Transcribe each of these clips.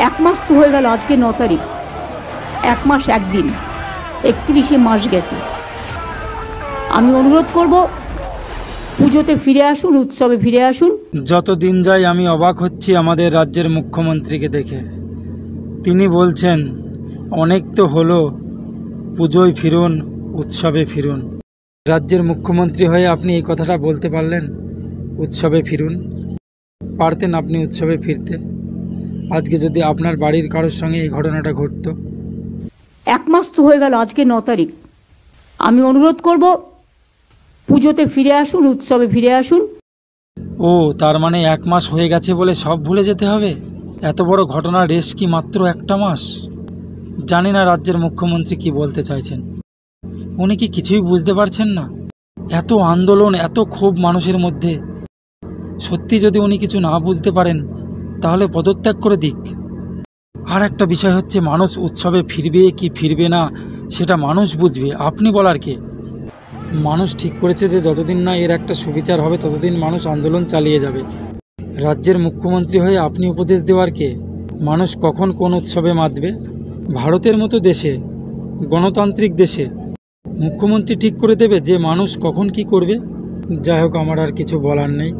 এক মাস তো হয়ে গেল, আজকে 9 তারিখ, এক মাস একদিন, 31শে মাস গেছে। আমি অনুরোধ করব পুজোতে ফিরে আসুন, উৎসবে ফিরে আসুন। যত দিন যায় আমি অবাক হচ্ছি আমাদের রাজ্যের মুখ্যমন্ত্রীকে দেখে। তিনি বলছেন অনেক তো হলো, পুজোয় ফিরুন, উৎসবে ফিরুন। রাজ্যের মুখ্যমন্ত্রী হয়ে আপনি এই কথাটা বলতে পারলেন, উৎসবে ফিরুন? পারতেন আপনি উৎসবে ফিরতে আজকে যদি আপনার বাড়ির কারোর সঙ্গে এই ঘটনাটা ঘটত। এক মাস তো হয়ে গেল, আজকে 9 তারিখ। আমি অনুরোধ করব পুজোতে ফিরে আসুন, উৎসবে ফিরে আসুন। ও তার মানে এক মাস হয়ে গেছে বলে সব ভুলে যেতে হবে? এত বড় ঘটনার রেশ কি মাত্র একটা মাস? জানি না রাজ্যের মুখ্যমন্ত্রী কি বলতে চাইছেন। উনি কি কিছুই বুঝতে পারছেন না? এত আন্দোলন, এত ক্ষোভ মানুষের মধ্যে, সত্যি যদি উনি কিছু না বুঝতে পারেন তাহলে পদত্যাগ করে দিক। আর একটা বিষয় হচ্ছে, মানুষ উৎসবে ফিরবে কি ফিরবে না সেটা মানুষ বুঝবে, আপনি বলার কে? মানুষ ঠিক করেছে যে যতদিন না এর একটা সুবিচার হবে ততদিন মানুষ আন্দোলন চালিয়ে যাবে। রাজ্যের মুখ্যমন্ত্রী হয়ে আপনি উপদেশ দেওয়ার কে? মানুষ কখন কোন উৎসবে মাতবে? ভারতের মতো দেশে, গণতান্ত্রিক দেশে মুখ্যমন্ত্রী ঠিক করে দেবে যে মানুষ কখন কি করবে? যাই হোক, আমার আর কিছু বলার নেই।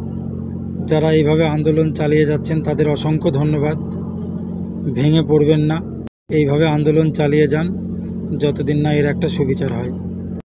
যারা এইভাবে আন্দোলন চালিয়ে যাচ্ছেন তাদের অসংখ্য ধন্যবাদ। ভেঙে পড়বেন না, এইভাবে আন্দোলন চালিয়ে যান যতদিন না এর একটা সুবিচার হয়।